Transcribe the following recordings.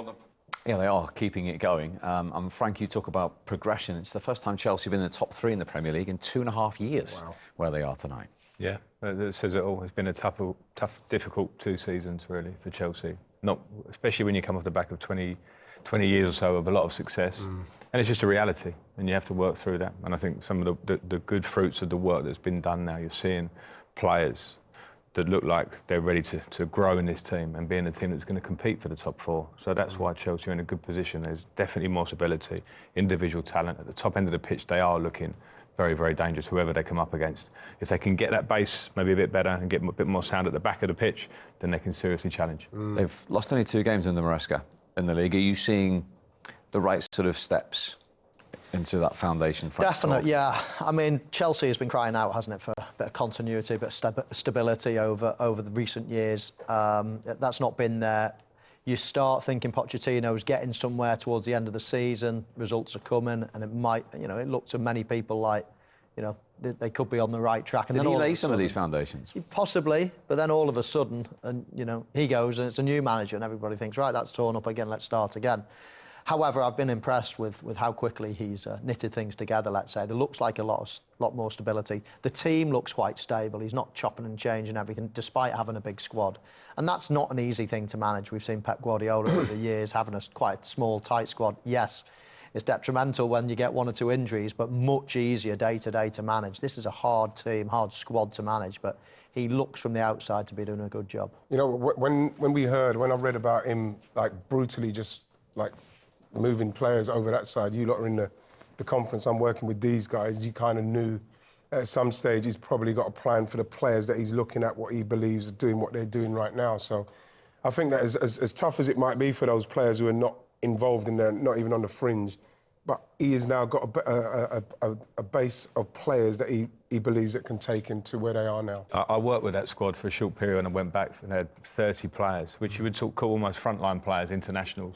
on them. Yeah, they are keeping it going. And Frank, you talk about progression. It's the first time Chelsea have been in the top 3 in the Premier League in 2.5 years. Wow. Where they are tonight. Yeah, that says it all. It's been a tough, difficult 2 seasons, really, for Chelsea. Not especially when you come off the back of 20 years or so of a lot of success. And it's just a reality, and you have to work through that. And I think some of the good fruits of the work that's been done now, you're seeing players that look like they're ready to grow in this team and be in a team that's going to compete for the top 4. So that's why Chelsea are in a good position. There's definitely more stability, individual talent. At the top end of the pitch, they are looking very, very dangerous, whoever they come up against. If they can get that base maybe a bit better and get a bit more sound at the back of the pitch, then they can seriously challenge. They've lost only 2 games in the Maresca in the league. Are you seeing the right sort of steps into that foundation? Definitely, yeah. I mean, Chelsea has been crying out, hasn't it, for a bit of continuity, a bit of stability over the recent years. That's not been there. You start thinking Pochettino's getting somewhere towards the end of the season, results are coming, and it might, you know, it looked to many people like, you know, they could be on the right track. And Did then he all lay of a some of sudden- these foundations? Possibly, but then all of a sudden, and you know, he goes and it's a new manager and everybody thinks, right, that's torn up again, let's start again. However, I've been impressed with how quickly he's knitted things together, let's say. There looks like a lot more stability. The team looks quite stable. He's not chopping and changing everything, despite having a big squad. And that's not an easy thing to manage. We've seen Pep Guardiola over the years having a quite small, tight squad. Yes, it's detrimental when you get 1 or 2 injuries, but much easier day-to-day to manage. This is a hard team, hard squad to manage, but he looks from the outside to be doing a good job. You know, when I read about him, like, brutally just, like, moving players over that side, you lot are in the conference, I'm working with these guys, you kind of knew at some stage he's probably got a plan for the players that he's looking at, what he believes is doing what they're doing right now. So I think that as tough as it might be for those players who are not involved in there, not even on the fringe, but he has now got a base of players that he believes that can take him to where they are now. I worked with that squad for a short period and I went back and had 30 players, which you would call almost frontline players, internationals.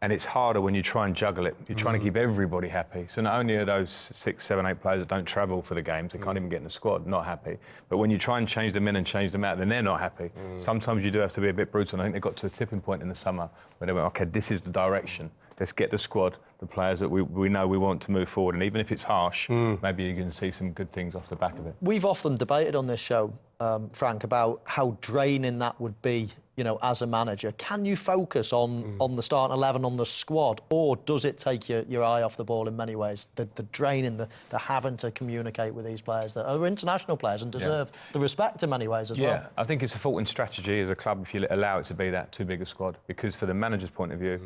And it's harder when you try and juggle it. You're trying to keep everybody happy. So not only are those 6, 7, 8 players that don't travel for the games, they can't even get in the squad, not happy. But when you try and change them in and change them out, then they're not happy. Sometimes you do have to be a bit brutal. And I think they got to a tipping point in the summer where they went, OK, this is the direction. Let's get the squad, the players that we know we want to move forward. And even if it's harsh, maybe you can see some good things off the back of it. We've often debated on this show, Frank, about how draining that would be, you know, as a manager. Can you focus on the starting 11, on the squad, or does it take your eye off the ball in many ways? The draining, the having to communicate with these players that are international players and deserve the respect in many ways as well. Yeah, I think it's a fault in strategy as a club if you allow it to be that too big a squad. Because for the manager's point of view,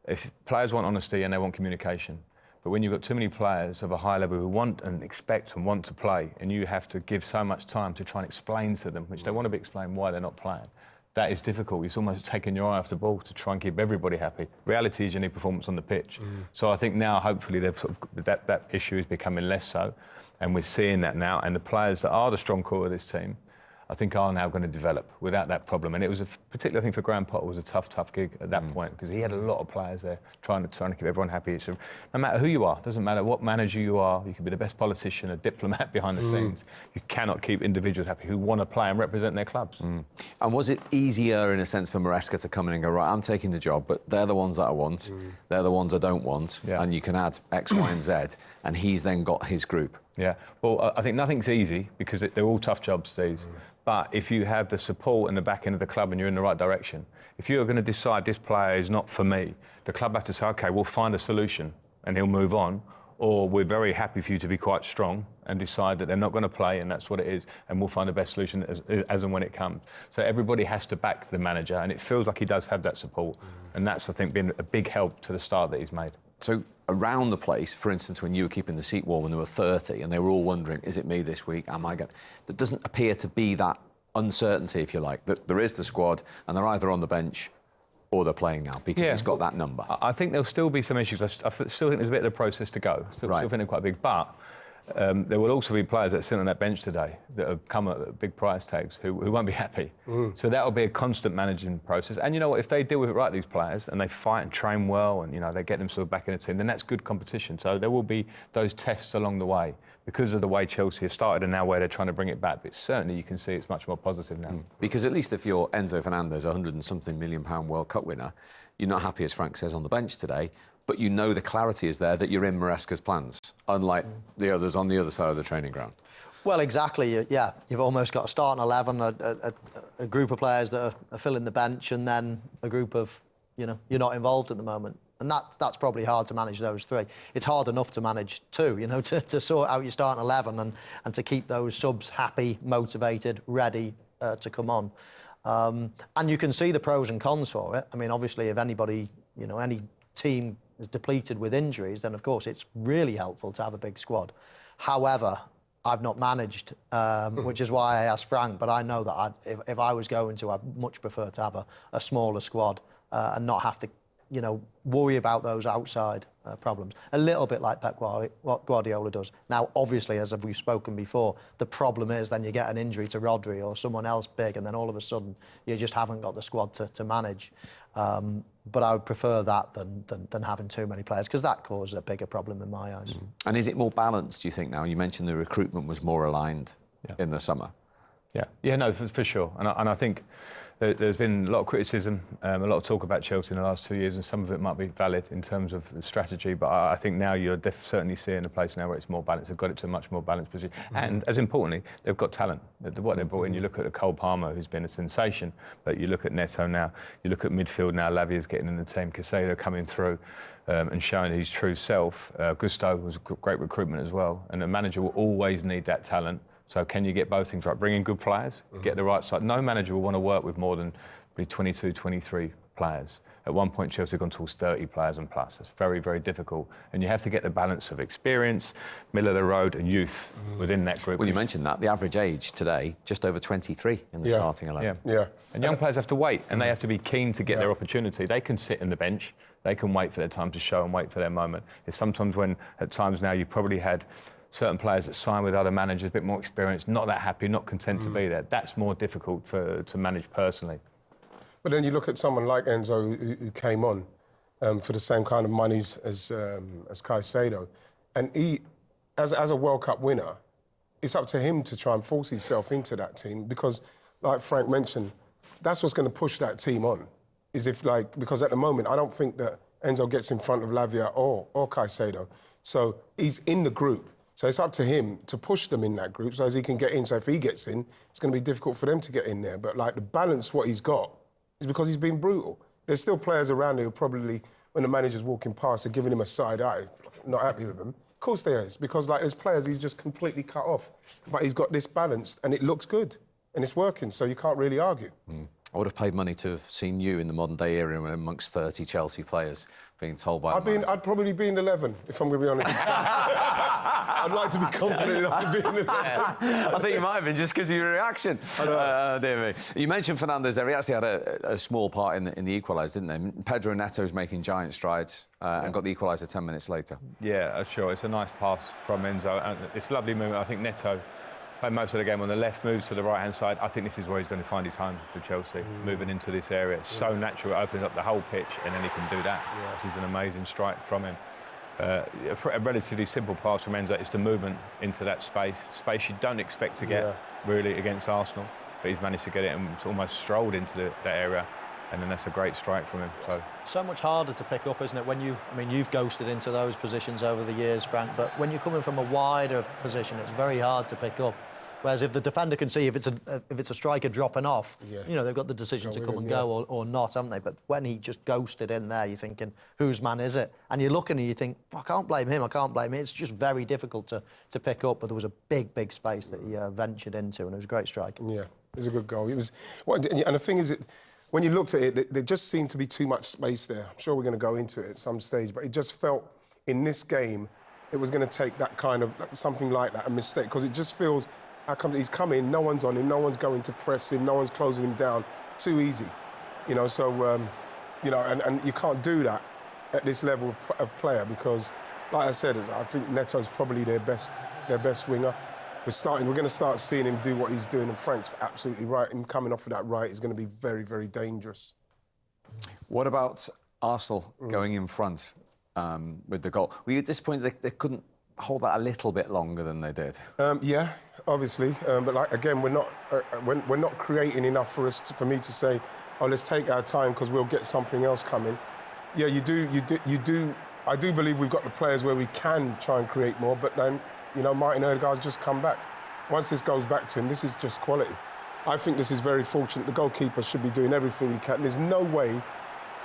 if players want honesty and they want communication, but when you've got too many players of a high level who want and expect and want to play, and you have to give so much time to try and explain to them, which they want to be explained why they're not playing, that is difficult. It's almost taking your eye off the ball to try and keep everybody happy. Reality is you need performance on the pitch. So I think now, hopefully, they've sort of, that issue is becoming less so, and we're seeing that now. And the players that are the strong core of this team, I think are now going to develop without that problem. And it was particularly, I think, for Graham Potter, was a tough gig at that point because he had a lot of players there trying to keep everyone happy. So no matter who you are, doesn't matter what manager you are, you can be the best politician, a diplomat behind the scenes. You cannot keep individuals happy who want to play and represent their clubs. And was it easier, in a sense, for Maresca to come in and go, right, I'm taking the job, but they're the ones that I want, they're the ones I don't want, and you can add X, Y, and Z, and he's then got his group? Yeah, well, I think nothing's easy because they're all tough jobs, these. But if you have the support and the back end of the club and you're in the right direction, if you're going to decide this player is not for me, the club have to say, OK, we'll find a solution and he'll move on, or we're very happy for you to be quite strong and decide that they're not going to play and that's what it is, and we'll find the best solution as and when it comes. So everybody has to back the manager, and it feels like he does have that support. And that's, I think, been a big help to the start that he's made. So around the place, for instance, when you were keeping the seat warm when there were 30 and they were all wondering, is it me this week? Am I going? There doesn't appear to be that uncertainty, if you like, that there is the squad and they're either on the bench or they're playing now because he's got that number. I think there'll still be some issues. I still think there's a bit of the process to go. Still think they're quite big, but there will also be players that sit on that bench today that have come at big price tags who won't be happy. So that will be a constant managing process. And you know what, if they deal with it right, these players, and they fight and train well and, you know, they get themselves back in the team, then that's good competition. So there will be those tests along the way because of the way Chelsea have started and now where they're trying to bring it back. But certainly you can see it's much more positive now. Because at least if you're Enzo Fernandez, £100 and something million World Cup winner, You're not happy, as Frank says, on the bench today, but you know the clarity is there that you're in Maresca's plans, unlike the others on the other side of the training ground. Well, exactly. Yeah, you've almost got a starting 11, a group of players that are filling the bench, and then a group of, you're not involved at the moment. And that's probably hard to manage those three. It's hard enough to manage two, to sort out your starting 11 and to keep those subs happy, motivated, ready to come on. And you can see the pros and cons for it. I mean, obviously, if anybody, any team is depleted with injuries, then of course it's really helpful to have a big squad. However, I've not managed, which is why I asked Frank, but I know that if I was going to, I'd much prefer to have a smaller squad and not have to, worry about those outside problems. A little bit like what Guardiola does. Now, obviously, as we've spoken before, the problem is then you get an injury to Rodri or someone else big, and then all of a sudden you just haven't got the squad to manage. But I would prefer that than having too many players, because that causes a bigger problem in my eyes. And is it more balanced, do you think, now? You mentioned the recruitment was more aligned in the summer. Yeah, no, for sure. And I think there's been a lot of criticism, a lot of talk about Chelsea in the last 2 years, and some of it might be valid in terms of the strategy. But I think now you're certainly seeing a place now where it's more balanced. They've got it to a much more balanced position. And as importantly, they've got talent. What they've brought in, you look at Cole Palmer, who's been a sensation, but you look at Neto now, you look at midfield now, Lavia's getting in the team, Caicedo coming through and showing his true self. Gusto was a great recruitment as well. And the manager will always need that talent. So can you get both things right? Bring in good players, get the right side. No manager will want to work with more than 22, 23 players. At one point, Chelsea had gone towards 30 players and plus. It's very, very difficult. And you have to get the balance of experience, middle of the road, and youth within that group. Well, you mentioned that. The average age today, just over 23 in the starting 11. Yeah. And young players have to wait, and they have to be keen to get their opportunity. They can sit on the bench. They can wait for their time to show and wait for their moment. It's sometimes when, at times now, you've probably had certain players that sign with other managers, a bit more experienced, not that happy, not content to be there. That's more difficult to manage personally. But then you look at someone like Enzo who came on for the same kind of monies as Caicedo, and he, as a World Cup winner, it's up to him to try and force himself into that team, because, like Frank mentioned, that's what's going to push that team on. Because at the moment I don't think that Enzo gets in front of Lavia or Caicedo, so he's in the group. So it's up to him to push them in that group so as he can get in. So if he gets in, it's going to be difficult for them to get in there. But the balance, what he's got, is because he's been brutal. There's still players around who probably, when the manager's walking past, are giving him a side eye, not happy with him. Of course there is, because there's players he's just completely cut off. But he's got this balanced, and it looks good, and it's working, so you can't really argue. I would have paid money to have seen you in the modern day era amongst 30 Chelsea players being told by I'd probably be in 11, if I'm going to be honest. I'd like to be confident enough to be in 11. I think you might have been, just because of your reaction. Dear me. You mentioned Fernandes there. He actually had a small part in the equaliser, didn't they? Pedro Neto's making giant strides and got the equaliser 10 minutes later. Yeah, sure. It's a nice pass from Enzo. And it's a lovely movement. I think Neto played most of the game on the left, moves to the right-hand side. I think this is where he's going to find his home for Chelsea, moving into this area. It's so natural, it opens up the whole pitch, and then he can do that, which is an amazing strike from him. A relatively simple pass from Enzo. It's the movement into that space you don't expect to get, really, against Arsenal. But he's managed to get it and it's almost strolled into that area. And then that's a great strike from him. So much harder to pick up, isn't it? When you've ghosted into those positions over the years, Frank, but when you're coming from a wider position, it's very hard to pick up. Whereas if the defender can see if it's a striker dropping off, they've got the decision to come and go or not, haven't they? But when he just ghosted in there, you're thinking, whose man is it? And you're looking and you think, I can't blame him, I can't blame him. It's just very difficult to pick up, but there was a big, big space that he ventured into, and it was a great strike. Yeah, it was a good goal. And the thing is, when you looked at it, there just seemed to be too much space there. I'm sure we're going to go into it at some stage, but it just felt in this game it was going to take that kind of something like that, a mistake, because it just feels. He's come in, no one's on him, no one's going to press him, no one's closing him down. Too easy, so, and you can't do that at this level of player, because, like I said, I think Neto's probably their best winger. We're going to start seeing him do what he's doing, and Frank's absolutely right. Him coming off of that right is going to be very, very dangerous. What about Arsenal going in front with the goal? Were you at this point they couldn't hold that a little bit longer than they did? Yeah, obviously, but like again, we're not creating enough for me to say, oh, let's take our time because we'll get something else coming. Yeah, you do. I do believe we've got the players where we can try and create more, but then, you know, Martinelli has just come back. Once this goes back to him, this is just quality. I think this is very fortunate. The goalkeeper should be doing everything he can. There's no way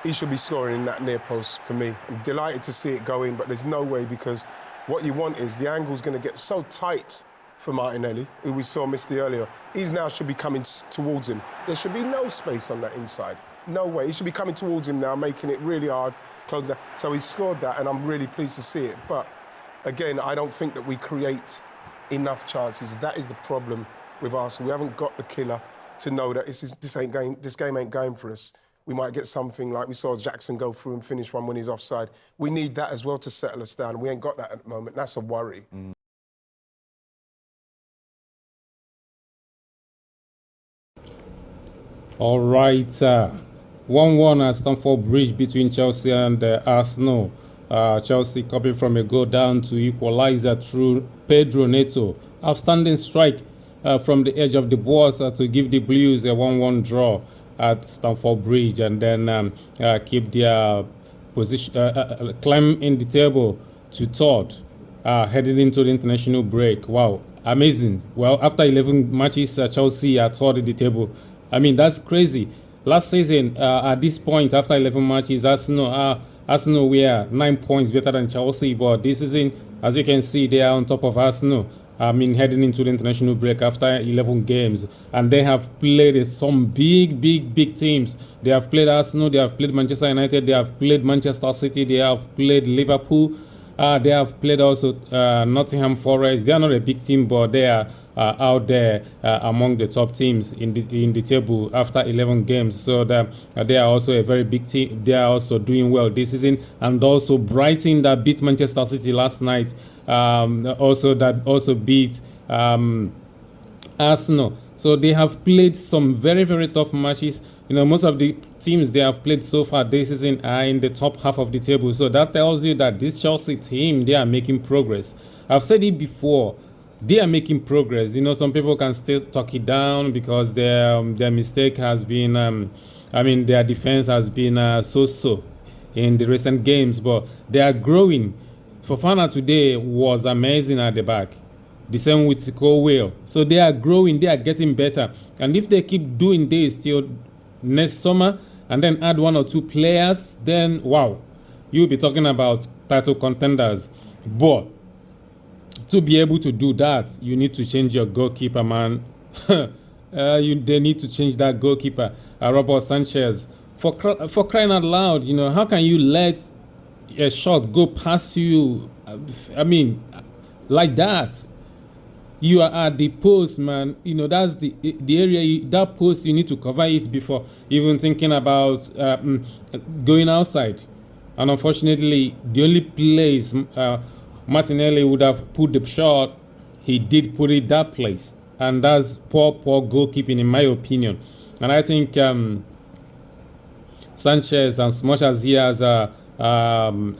he should be scoring in that near post for me. I'm delighted to see it go in, but there's no way, because what you want is the angle's going to get so tight for Martinelli, who we saw miss the earlier. He's now should be coming towards him. There should be no space on that inside. No way. He should be coming towards him now, making it really hard, closing down. So he scored that, and I'm really pleased to see it. But again, I don't think that we create enough chances. That is the problem with Arsenal. We haven't got the killer to know that this game ain't going for us. We might get something like we saw Jackson go through and finish one when he's offside. We need that as well to settle us down. We ain't got that at the moment. That's a worry. All right, 1-1 at Stamford Bridge between Chelsea and Arsenal. Chelsea coming from a goal down to equalizer through Pedro Neto. Outstanding strike from the edge of the box to give the Blues a 1-1 draw at Stamford Bridge, and then keep their position, climb in the table to third, heading into the international break. Wow, amazing. Well, after 11 matches, Chelsea are third in the table. I mean, that's crazy. Last season, at this point, after 11 matches, Arsenal were 9 points better than Chelsea, but this season, as you can see, they are on top of Arsenal. I mean, heading into the international break after 11 games, and they have played some big teams. They have played Arsenal, they have played Manchester United, they have played Manchester City, they have played Liverpool, they have played also Nottingham Forest. They are not a big team, but they are out there among the top teams in the table after 11 games. So they are also a very big team. They are also doing well this season, and also Brighton that beat Manchester City last night. Also beat Arsenal. So they have played some very tough matches. You know, most of the teams they have played so far this season are in the top half of the table. So that tells you that this Chelsea team, they are making progress. I've said it before. They are making progress. You know, some people can still talk it down because their mistake has been, their defense has been so-so in the recent games, but they are growing. Fofana today was amazing at the back. The same with Colwell. So they are growing, they are getting better. And if they keep doing this till next summer and then add 1 or 2 players, then wow, you'll be talking about title contenders. But to be able to do that, you need to change your goalkeeper, man. They need to change that goalkeeper, Robert Sanchez. For crying out loud, you know, how can you let a shot go past you? I mean, like that. You are at the post, man. You know, that's the area, that post, you need to cover it before even thinking about going outside. And unfortunately, the only place Martinelli would have put the shot, he did put it that place. And that's poor goalkeeping, in my opinion. And I think Sanchez, as much as he has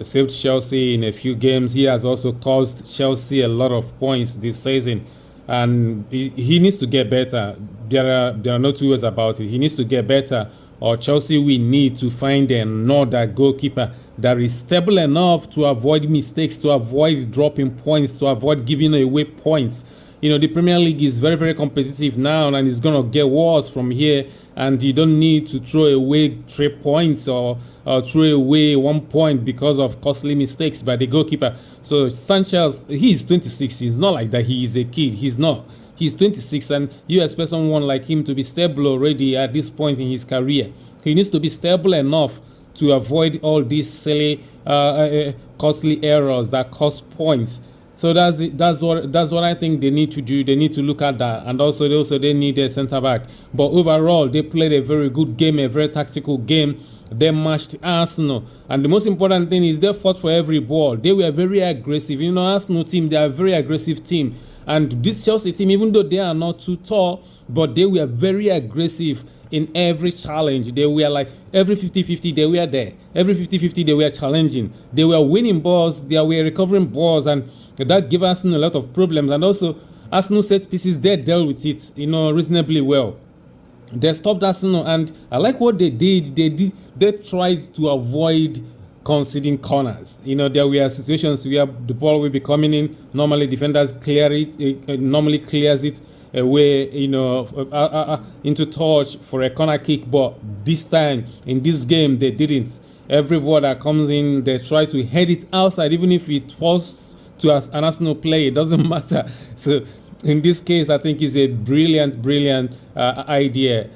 saved Chelsea in a few games, he has also caused Chelsea a lot of points this season, and he needs to get better. There are no two ways about it. He needs to get better, or Chelsea will need to find another goalkeeper that is stable enough to avoid mistakes, to avoid dropping points, to avoid giving away points. You know, the Premier League is very competitive now, and it's going to get worse from here. And you don't need to throw away 3 points or throw away 1 point because of costly mistakes by the goalkeeper. So Sanchez, he's 26. It's not like that he is a kid. He's not. He's 26, and you expect someone like him to be stable already at this point in his career. He needs to be stable enough to avoid all these silly, costly errors that cost points. So that's what I think they need to do. They need to look at that, and also they need a centre back. But overall, they played a very good game, a very tactical game. They matched Arsenal, and the most important thing is they fought for every ball. They were very aggressive. You know, Arsenal team, they are a very aggressive team, and this Chelsea team, even though they are not too tall, but they were very aggressive in every challenge. They were like every 50-50 they were there. Every 50-50 they were challenging. They were winning balls, they were recovering balls, and that gave Arsenal a lot of problems. And also Arsenal set pieces, they dealt with it, reasonably well. They stopped Arsenal, and I like what they did. They tried to avoid conceding corners. There were situations where the ball will be coming in. Normally, defenders clear it. Normally clears it away, into touch for a corner kick. But this time, in this game, they didn't. Every ball that comes in, they try to head it outside, even if it falls to an Arsenal play. It doesn't matter. So in this case, I think it's a brilliant idea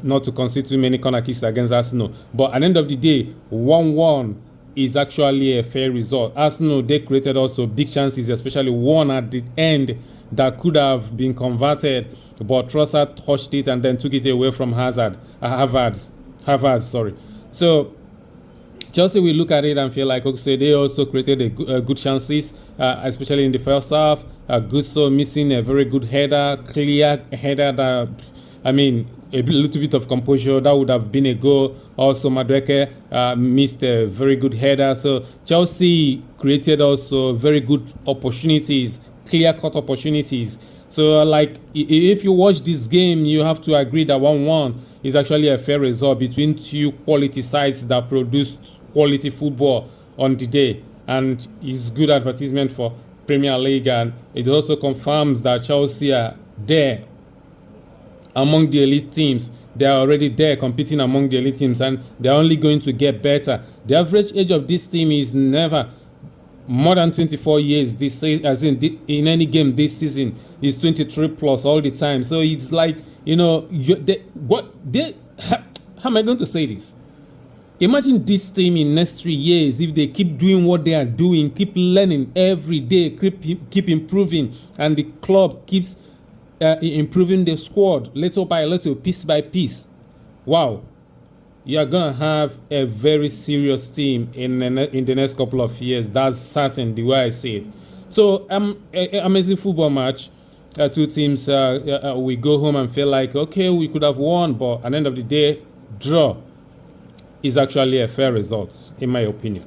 not to concede too many corner kicks against Arsenal. But at the end of the day, 1-1 is actually a fair result. Arsenal, they created also big chances, especially one at the end that could have been converted, but Trossard touched it and then took it away from Havertz, sorry. So Chelsea will look at it and feel like, okay, they also created a good chances, especially in the first half. Gusto missing a very good header, clear header that, a little bit of composure, that would have been a goal. Also, Madueke missed a very good header. So Chelsea created also very good opportunities, clear-cut opportunities. So, if you watch this game, you have to agree that 1-1 is actually a fair result between two quality sides that produced quality football on the day. And it's good advertisement for Premier League, and it also confirms that Chelsea are there among the elite teams. They are already there competing among the elite teams, and they're only going to get better. The average age of this team is never more than 24 years. As in any game this season is 23 plus all the time. So it's like, how am I going to say this? Imagine this team in next 3 years, if they keep doing what they are doing, keep learning every day, keep improving, and the club keeps improving the squad little by little, piece by piece. Wow, you are going to have a very serious team in the next couple of years. That's certain, the way I see it. So, amazing football match. Two teams, we go home and feel like, okay, we could have won, but at the end of the day, draw is actually a fair result, in my opinion.